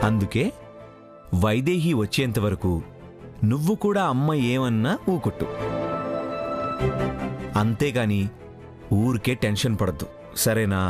అందుకే వైదేహి వచ్చేంతవరకు నువ్వు కూడా అమ్మ ఏమన్నా ఊకొట్టు. అంతేగాని ఊరికే టెన్షన్ పడద్దు, సరేనా?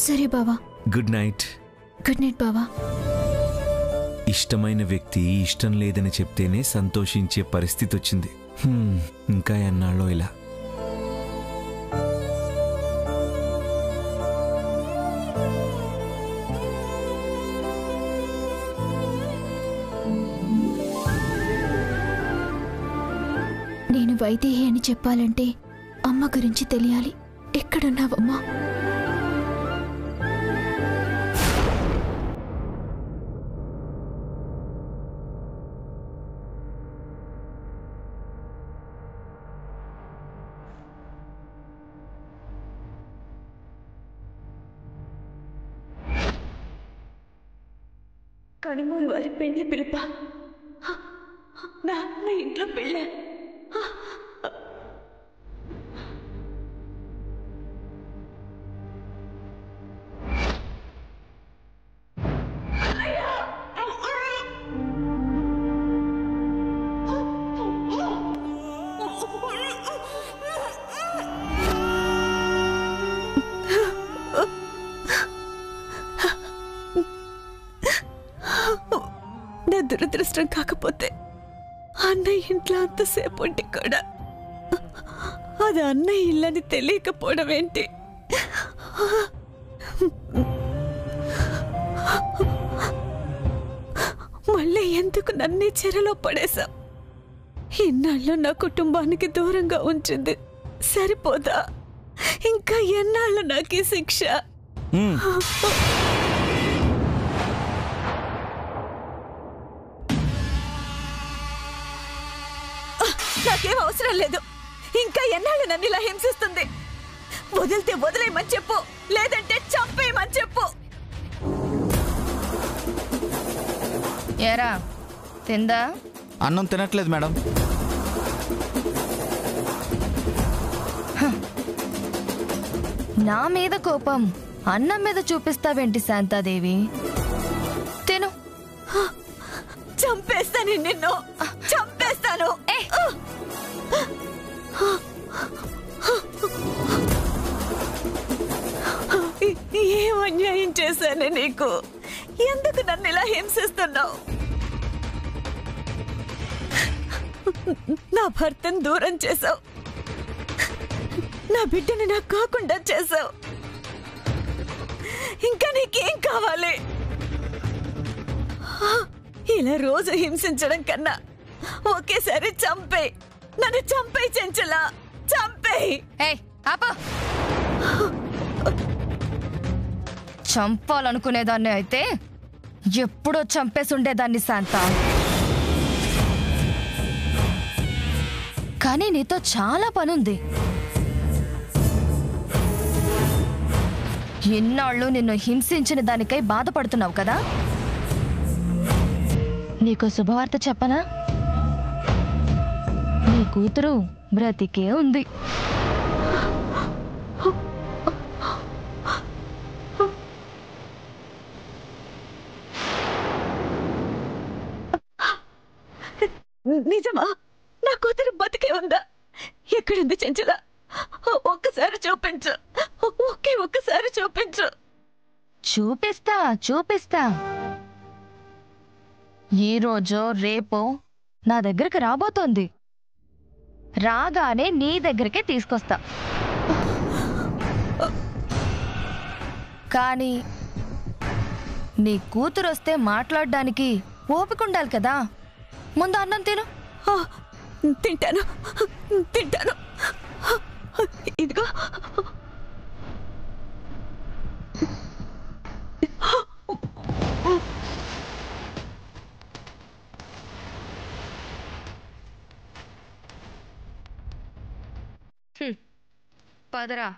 సరే బావా. Good night. గుడ్ నైట్ బావా. ఇష్టమైన వ్యక్తి ఇష్టం లేదని చెప్తేనే సంతోషించే పరిస్థితి వచ్చింది. ఇంకా ఎన్నాళ్ళో ఇలా. నేను వైదేహి అని చెప్పాలంటే అమ్మ గురించి తెలియాలి. ఎక్కడున్నావమ్మా? కనుమూరు వారి పెళ్లి పిలుప, నా ఇంట్లో పెళ్ళ. నా దురదృష్టం కాకపోతే అన్నయ్య ఇంట్లో అంతసేపు ఉంటే కూడా అది అన్నయ్య ఇల్లని తెలియకపోవడం ఏంటి? మళ్ళీ ఎందుకు నన్ను చెరలో పడేశావు? ఇన్నాళ్ళు నా కుటుంబానికి దూరంగా ఉంచింది సరిపోదా? ఇంకా ఎన్నాళ్ళు నాకు ఈ శిక్ష? నాకేం అవసరం లేదు. ఇంకా ఎన్నాళ్ళు నన్ను ఇలా హింసిస్తుంది? వదిలితే వదిలేయమని చెప్పు, లేదంటే చంపేయమని చెప్పు. ఏరా తిందా? అన్నం తినట్లేదు మేడం. నా మీద కోపం అన్నం మీద చూపిస్తావేంటి శాంతాదేవి? తిను. చంపేస్తాను నిన్ను, చంపేస్తాను. ఏం అన్యాయం చేశాను నీకు? ఎందుకు నన్ను ఇలా హింసిస్తున్నావు? నా భర్తను దూరం చేశావు, నా బిడ్డని నాకు కాకుండా చేశావు. ఇంకా నీకేం కావాలి? ఇలా రోజు హింసించడం కన్నా ఒకేసారి చంపే, నన్ను చంపే చెంచలా, చంపే. చంపాలనుకునేదాన్ని అయితే ఎప్పుడో చంపేసి ఉండేదాన్ని శాంత. కానీ నీతో చాలా పనుంది. ఎన్నాళ్ళు నిన్ను హింసించిన దానికై బాధపడుతున్నావు కదా? నీకు శుభవార్త చెప్పనా? నీ కూతురు బ్రతికే ఉంది. నిజమా? నా కూతురు బతికే ఉందా? ఎక్కడుంది చెంచల? ఒక్కసారి చూపించు, ఒక్కసారి చూపించు. చూపిస్తా చూపిస్తా. ఈ రోజో రేపో నా దగ్గరికి రాబోతోంది. రాగానే నీ దగ్గరికే తీసుకొస్తా. కానీ నీ కూతురు వస్తే మాట్లాడడానికి ఓపిక ఉండాలి కదా. ముందు అన్నం తిను. తింటాను తింటాను. ఇదిగో. పదరా.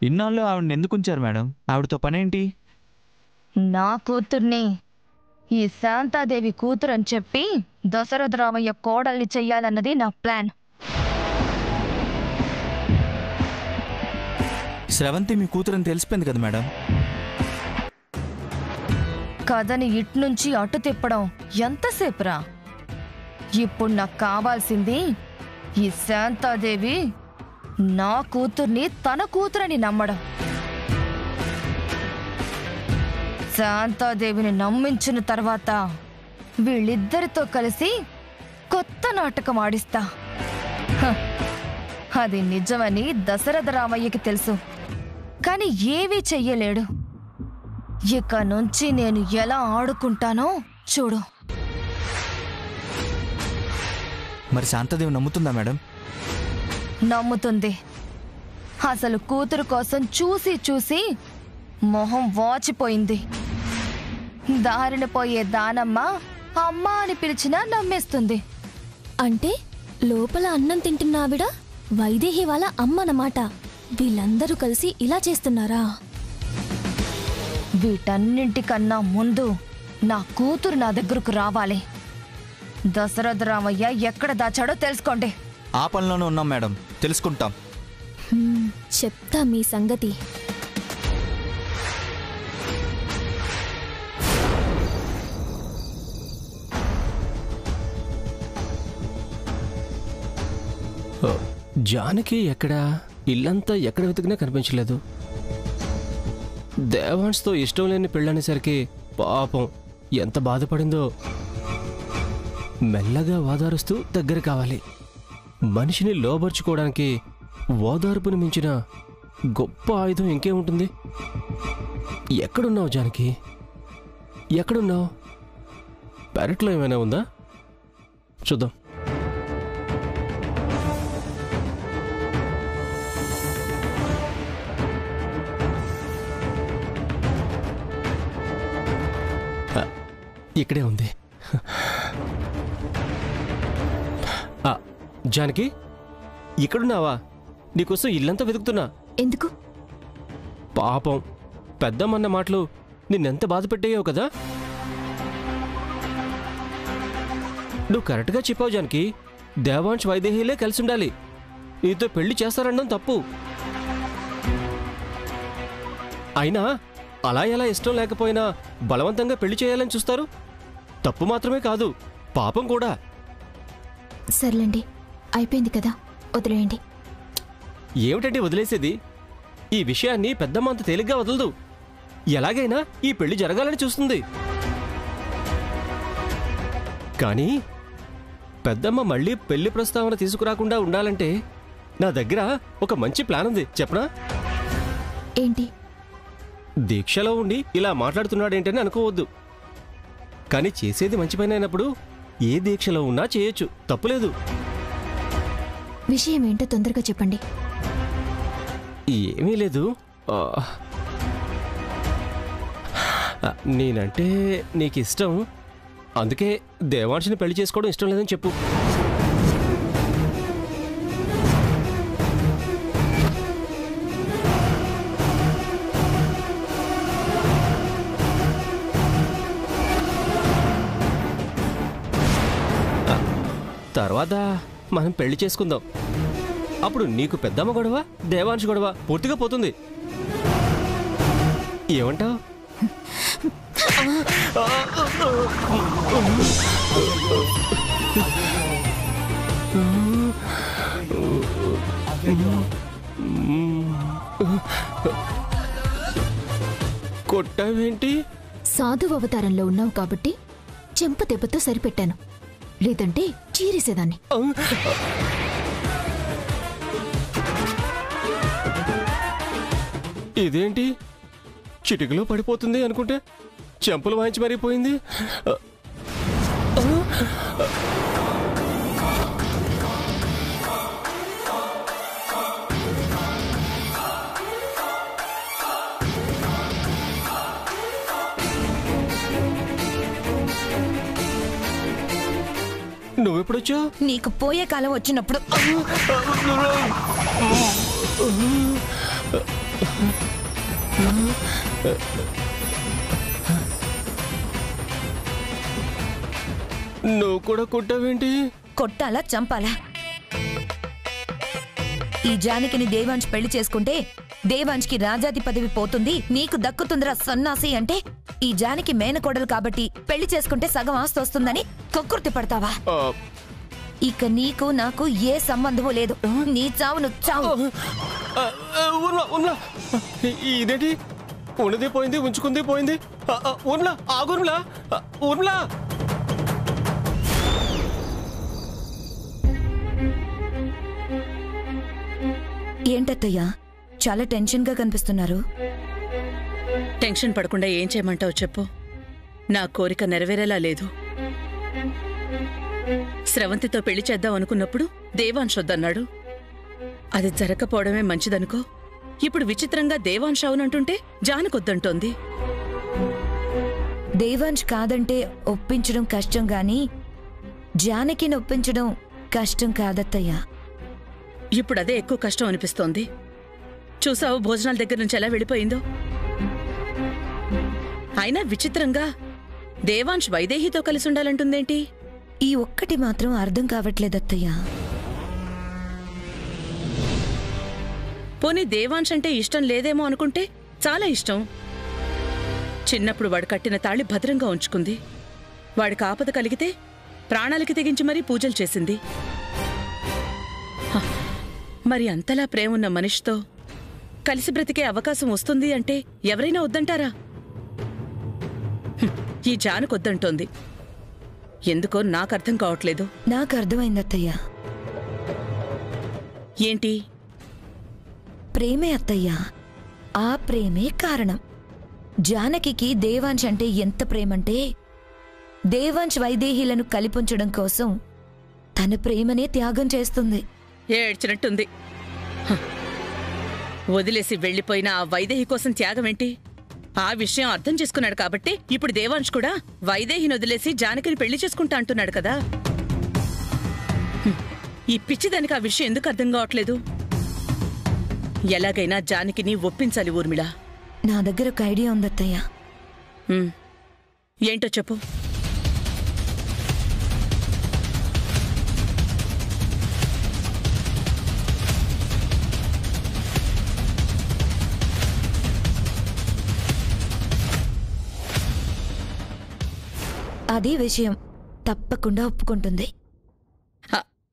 ఇన్నాళ్ళు ఆవిడని ఎందుకు ఉంచారు మేడం? ఆవిడతో పనేంటి? నా కూతుర్ని ఈ శాంతాదేవి కూతురు అని చెప్పి దశరథ రామయ్య కోడల్ని చెయ్యాలన్నది నా ప్లాన్. స్రవంతి మీ కూతురని తెలిసిపోయింది కదా మేడం. కథని ఇట్నుంచి అటు తిప్పడం ఎంతసేపురా? ఇప్పుడు నాకు కావాల్సింది ఈ శాంతాదేవి నా కూతుర్ని తన కూతురని నమ్మడం. శాంతాదేవిని నమ్మించిన తర్వాత వీళ్ళిద్దరితో కలిసి కొత్త నాటకం ఆడిస్తా. అది నిజమని దశరథ రామయ్యకి తెలుసు, కానీ ఏవీ చెయ్యలేడు. ఇక నుంచి నేను ఎలా ఆడుకుంటానో చూడు. మరి శాంతాదేవి నమ్ముతుందా మేడం? నమ్ముతుంది. అసలు కూతురు కోసం చూసి చూసి మొహం వాచిపోయింది. దారిన పోయే దానమ్మ అమ్మ అని పిలిచినా నమ్మేస్తుంది. అంటే లోపల అన్నం తింటున్న ఆవిడ వైదేహి వాళ్ళ అమ్మనమాట. వీళ్ళందరూ కలిసి ఇలా చేస్తున్నారా? వీటన్నింటికన్నా ముందు నా కూతురు నా దగ్గరకు రావాలి. దశరథ రామయ్య ఎక్కడ దాచాడో తెలుసుకోండి. ఆ పనిలోనే ఉన్నాం మేడం, తెలుసుకుంటాం. చెప్తా మీ సంగతి. జానకి ఎక్కడా? ఇల్లంతా ఎక్కడ వెతికినా కనిపించలేదు. దేవాన్స్తో ఇష్టం లేని పెళ్ళనేసరికి పాపం ఎంత బాధపడిందో. మెల్లగా ఓదారుస్తూ దగ్గర కావాలి. మనిషిని లోబర్చుకోవడానికి ఓదార్పుని మించిన గొప్ప ఆయుధం ఇంకేముంటుంది? ఎక్కడున్నావు జానకి? ఎక్కడున్నావు? పెరట్లో ఏమైనా ఉందా? చూద్దాం. ఇక్కడే ఉంది. జానకి, ఇక్కడున్నావా? నీకోసం ఇల్లంతా వెతుకుతున్నా. ఎందుకు? పాపం పెద్దమ్మన్న మాటలు నిన్నెంత బాధ పెట్టాయో కదా. నువ్వు కరెక్ట్గా చెప్పావు జానకి. దేవాంశ్ వైదేహిలే కలిసి ఉండాలి. నీతో పెళ్లి చేస్తారనడం తప్పు. అయినా అలా ఎలా ఇష్టం లేకపోయినా బలవంతంగా పెళ్లి చేయాలని చూస్తారు. తప్పు మాత్రమే కాదు, పాపం కూడా. సర్లేండి, అయిపోయింది కదా, వదిలేయండి. ఏమిటంటే వదిలేసేది? ఈ విషయాన్ని పెద్దమ్మ అంత తేలిగ్గా వదలదు. ఎలాగైనా ఈ పెళ్లి జరగాలని చూస్తుంది. కానీ పెద్దమ్మ మళ్ళీ పెళ్లి ప్రస్తావన తీసుకురాకుండా ఉండాలంటే నా దగ్గర ఒక మంచి ప్లాన్ ఉంది. చెప్పనా? ఏంటి? దీక్షలో ఉండి ఇలా మాట్లాడుతున్నాడేంటని అనుకోవద్దు. కానీ చేసేది మంచి పని అయినప్పుడు ఏ దీక్షలో ఉన్నా చేయొచ్చు, తప్పులేదు. విషయం ఏంటో తొందరగా చెప్పండి. ఏమీ లేదు. నేనంటే నీకు ఇష్టం, అందుకే దేవాంశని పెళ్లి చేసుకోవడం ఇష్టం లేదని చెప్పు. తర్వాత మనం పెళ్లి చేసుకుందాం. అప్పుడు నీకు పెద్దమ్మ గొడవ, దేవాంశ్ గొడవ పూర్తిగా పోతుంది. ఏమంటావ్? కొట్టావేంటి? సాధు అవతారంలో ఉన్నావు కాబట్టి చెంప దెబ్బతో సరిపెట్టాను, లేదంటే చీరేసేదాన్ని. ఇదేంటి చిటికలో పడిపోతుంది అనుకుంటే చెంపలు వాయించి మరిపోయింది. నువ్వెప్పుడొచ్చావు? నీకు పోయే కాలం వచ్చినప్పుడు నువ్వు కూడా కొట్టావేంటి? కొట్టాలా చంపాలా? ఈ జానకిని దేవాంశ్ పెళ్లి చేసుకుంటే దేవాంశ్కి రాజాది పదవి పోతుంది, నీకు దక్కుతుందిరా సన్నాసి అంటే ఈ జానకి మేనకోడలు కాబట్టి పెళ్లి చేసుకుంటే సగం ఆస్తి వస్తుందని కక్కుర్తి పడతావా? ఇక నీకు నాకు ఏ సంబంధమూ లేదు. నీ చావు నువ్వు చావు. ఇదేంటి? ఉన్నది పోయింది, ఉంచుకుంది పోయింది. ఉర్లా ఆగుర్లా ఉర్లా. ఏంటత్తయ్యా చాలా టెన్షన్గా కనిపిస్తున్నారు? టెన్షన్ పడకుండా ఏం చేయమంటావు చెప్పు. నా కోరిక నెరవేరేలా లేదు. స్రవంతితో పెళ్లి చేద్దాం అనుకున్నప్పుడు దేవాంశ్ వద్దన్నాడు. అది జరగకపోవడమే మంచిదనుకో. ఇప్పుడు విచిత్రంగా దేవాంశ్ అవునంటుంటే జానకొద్దంటోంది. దేవాంశ్ కాదంటే ఒప్పించడం కష్టం గాని జానకిని ఒప్పించడం కష్టం కాదత్తయ్యా. ఇప్పుడదే ఎక్కువ కష్టం అనిపిస్తోంది. చూసావు భోజనాల దగ్గర నుంచి ఎలా వెళ్ళిపోయిందో. అయినా విచిత్రంగా దేవాంశ్ వైదేహితో కలిసి ఉండాలంటుందేంటి? ఈ ఒక్కటి మాత్రం అర్థం కావట్లేదత్తయ్యా. పోనీ దేవాంశ్ అంటే ఇష్టం లేదేమో అనుకుంటే చాలా ఇష్టం. చిన్నప్పుడు వాడు కట్టిన తాళి భద్రంగా ఉంచుకుంది. వాడికి ఆపద కలిగితే ప్రాణాలకి తెగించి మరీ పూజలు చేసింది. మరి అంతలా ప్రేమున్న మనిషితో కలిసి బ్రతికే అవకాశం వస్తుంది అంటే ఎవరైనా వద్దంటారా? ఈ జానకొద్దంటోంది. ఎందుకో నాకు అర్థం కావట్లేదు. నాకు అర్థమైందత్తయ్యా. ఏంటి? ప్రేమే అత్తయ్యా. ఆ ప్రేమే కారణం. జానకికి దేవాంశ్ అంటే ఎంత ప్రేమంటే దేవాంశ్ వైదేహీలను కలిపుంచడం కోసం తన ప్రేమనే త్యాగం చేస్తుంది. ఏడ్చినట్టుంది. వదిలేసి వెళ్లిపోయిన ఆ వైదేహి కోసం త్యాగమేంటి? ఆ విషయం అర్థం చేసుకున్నాడు కాబట్టి ఇప్పుడు దేవాంశ్ కూడా వైదేహిని వదిలేసి జానకిని పెళ్లి చేసుకుంటా అంటున్నాడు కదా. ఈ పిచ్చిదానికి ఆ విషయం ఎందుకు అర్థం కావట్లేదు? ఎలాగైనా జానకిని ఒప్పించాలి ఊర్మిళ. నా దగ్గర ఒక ఐడియా ఉందత్తయ్యా. ఏంటో చెప్పు. అదే విషయం తప్పకుండా ఒప్పుకుంటుంది.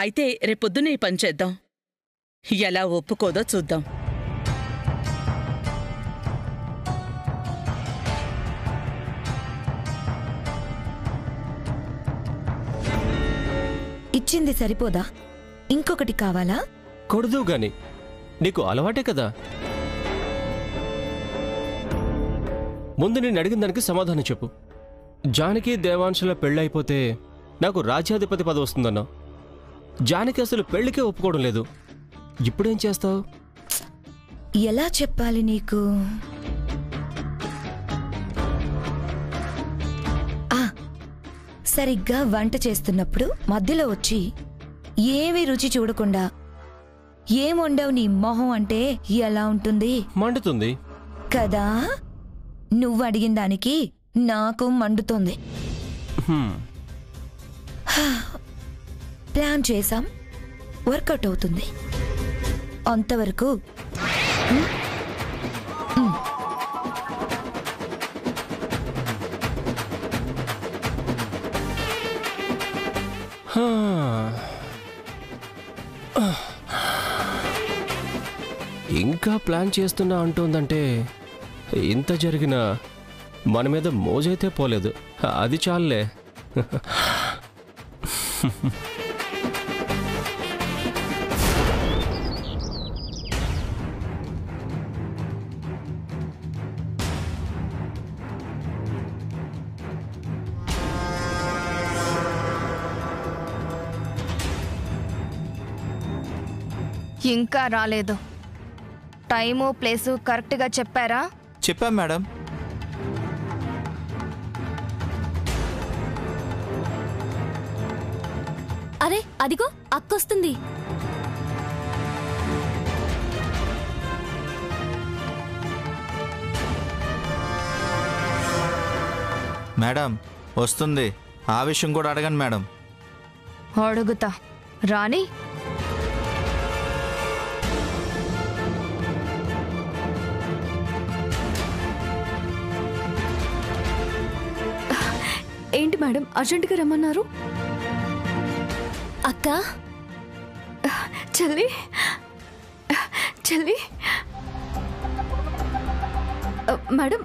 అయితే రేపొద్దునే ఈ పని చేద్దాం. ఎలా ఒప్పుకోదో చూద్దాం. ఇచ్చింది సరిపోదా? ఇంకొకటి కావాలా? కొడదు గాని నీకు అలవాటే కదా. ముందు నేను అడిగిన దానికి సమాధానం చెప్పు. జానకి దేవాంశుల పెళ్ళైపోతే నాకు రాజ్యాధిపతి పదవి వస్తుందన్నా. జానకి అసలు పెళ్లికే ఒప్పుకోవడం లేదు. ఇప్పుడేం చేస్తావు? ఎలా చెప్పాలి నీకు? సరిగ్గా వంట చేస్తున్నప్పుడు మధ్యలో వచ్చి ఏమీ రుచి చూడకుండా ఏం వండావు నీ మొహం అంటే ఎలా ఉంటుంది? మండుతుంది కదా. నువ్వు అడిగిన దానికి నాకు మండుతోంది. ప్లాన్ చేశాం, వర్కౌట్ అవుతుంది. అంతవరకు ఇంకా ప్లాన్ చేస్తున్నా అంటోందంటే ఇంత జరిగినా మన మీద మోజైతే పోలేదు. అది చాలులే. ఇంకా రాలేదు. టైము ప్లేసు కరెక్ట్గా చెప్పారా? చెప్పాం మేడం. అరే అదిగో అక్కొస్తుంది. మేడం వస్తుంది, ఆ విషయం కూడా అడగండి మేడం. అడుగుతా రాణి. ఏంటి మేడం అర్జెంటుగా రమ్మన్నారు? అక్క చెల్లి చెల్లి మేడం,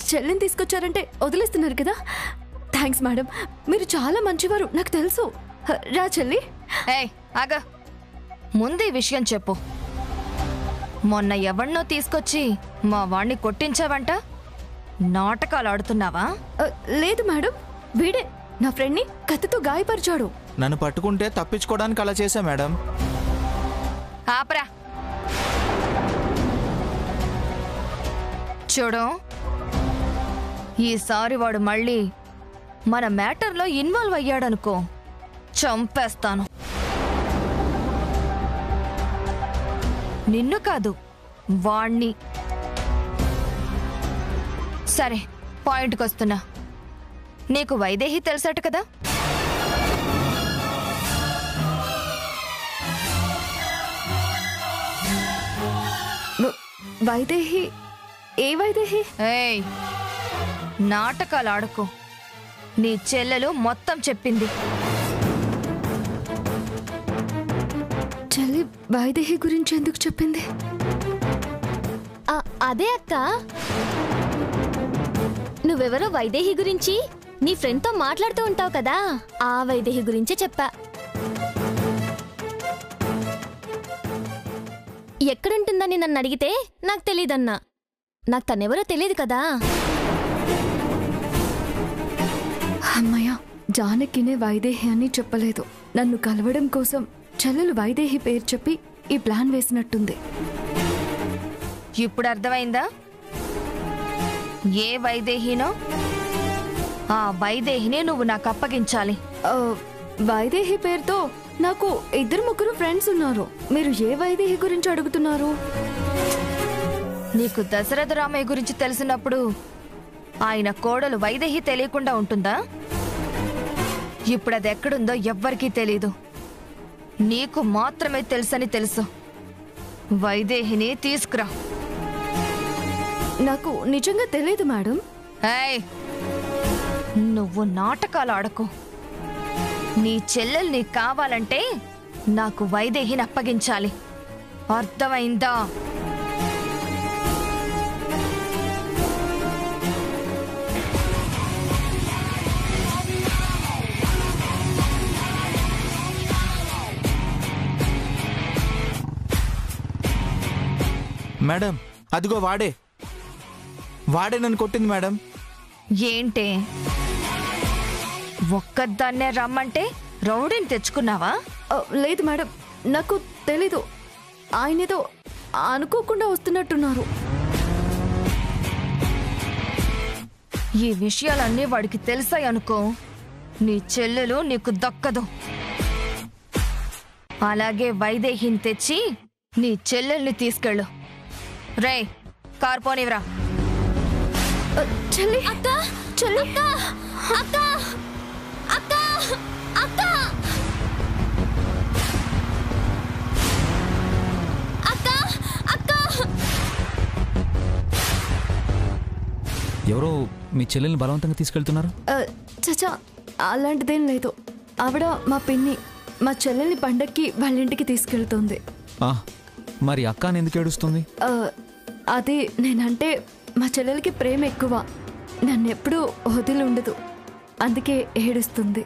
చెల్లిని తీసుకొచ్చారంటే వదిలేస్తున్నారు కదా. థ్యాంక్స్ మేడం, మీరు చాలా మంచివారు, నాకు తెలుసు. రా చెల్లి. ఏయ్ ఆగా, ముందు ఈ విషయం చెప్పు. మొన్న ఎవరినో తీసుకొచ్చి మా వాణ్ణి కొట్టించావంట, నాటకాలు ఆడుతున్నావా? లేదు మేడం, వీడే నా ఫ్రెండ్ని కత్తితో గాయపరిచాడు. నన్ను పట్టుకుంటే తప్పించుకోవడానికి అలా చేశా మేడం. ఆపరా. చూడు, ఈసారి వాడు మళ్ళీ మన మ్యాటర్లో ఇన్వాల్వ్ అయ్యాడనుకో, చంపేస్తాను. నిన్ను కాదు, వాణ్ణి. సరే, పాయింట్కి వస్తున్నా. నీకు వైదేహి తెలుసట కదా? వైదేహి? ఏ వైదేహి? ఏయ్, నాటకాలు ఆడుకో. నీ చెల్లెలు మొత్తం చెప్పింది. చెల్లి వైదేహి గురించి ఎందుకు చెప్పింది? అదే అక్క, నువ్వెవరో వైదేహి గురించి నీ ఫ్రెండ్తో మాట్లాడుతూ ఉంటావు కదా, ఆ వైదేహి గురించే చెప్పా. ఎక్కడుంటుందని నన్ను అడిగితే నాకు తెలీదన్నా. నాకు తనెవరో తెలియదు కదా. అమ్మయ్య, జానకినే వైదేహి అని చెప్పలేదు. నన్ను కలవడం కోసం చెల్లెలు వైదేహి పేరు చెప్పి ఈ ప్లాన్ వేసినట్టుంది. ఇప్పుడు అర్థమైందా ఏ వైదేహినో? ఆ వైదేహిని నువ్వు నాకు అప్పగించాలి. వైదేహి పేరుతో నాకు 2-3 ఫ్రెండ్స్ ఉన్నారు. మీరు ఏ వైదేహి గురించి అడుగుతున్నారు? నీకు దశరథ రామయ్య గురించి తెలిసినప్పుడు ఆయన కోడలు వైదేహి తెలియకుండా ఉంటుందా? ఇప్పుడు అది ఎక్కడుందో ఎవ్వరికీ తెలీదు. నీకు మాత్రమే తెలుసని తెలుసు. వైదేహిని తీసుకురా. నాకు నిజంగా తెలియదు మేడం. ఏయ్, నువ్వు నాటకాలు ఆడకు. నీ చెల్లెల్ని కావాలంటే నాకు వైదేహిని అప్పగించాలి. అర్థమైందా? మేడం అదిగో వాడే నన్ను కొట్టింది మేడం. ఏంటే, ఒక్కదాన్నే రమ్మంటే రౌడీని తెచ్చుకున్నావా? లేదు మేడం, నాకు తెలీదు. ఆయనేదో అనుకోకుండా వస్తున్నట్టున్నారు. ఈ విషయాలన్నీ వాడికి తెలిసాయి అనుకో, నీ చెల్లెలు నీకు దక్కదు. అలాగే వైదేహిని తెచ్చి నీ చెల్లెల్ని తీసుకెళ్ళు. రే, కార్ పోనివ్రా. చెల్లి, అక్క, చెల్లి, అక్క, అక్క, అక్క, అక్క, అక్క. ఎవరో మీ చెల్లెల్ని బలవంతంగా తీసుకెళ్తున్నారు? చచా, అలాంటిదేం లేదు. ఆవిడ మా పిన్ని, మా చెల్లెల్ని పండక్కి వాళ్ళ ఇంటికి తీసుకెళ్తుంది. మరి అక్క ఎందుకు ఏడుస్తుంది? అది నేనంటే మా చెల్లెలకి ప్రేమ ఎక్కువ, నన్నెప్పుడూ వదిలి ఉండదు, అందుకే ఏడుస్తుంది.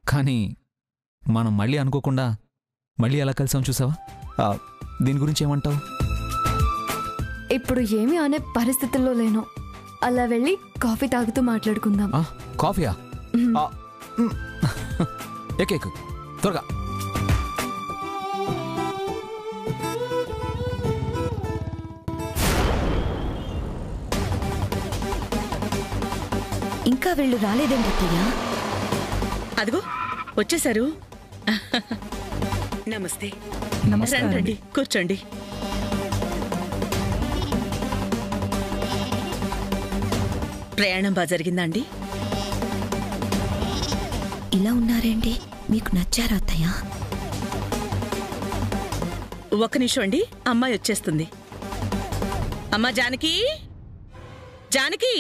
కానీ మనం మళ్ళీ అనుకోకుండా మళ్ళీ ఎలా కలిసాం చూసావా? దీని గురించి ఏమంటావు? ఇప్పుడు ఏమీ అనే పరిస్థితుల్లో లేను. అలా వెళ్ళి కాఫీ తాగుతూ మాట్లాడుకుందాం. కాఫీయా? ఎక్కేకు త్వరగా. ఇంకా వీళ్ళు రాలేదేంటి అత్తయ్య? అదిగో వచ్చేసారు. నమస్తే. రండి, కూర్చోండి. ప్రయాణం బాగా జరిగిందా అండి? ఇలా ఉన్నారేంటి? మీకు నచ్చారా అత్తయ్య? ఒక్క నిమిషం అండి, అమ్మాయి వచ్చేస్తుంది. అమ్మా జానకి, జానకి!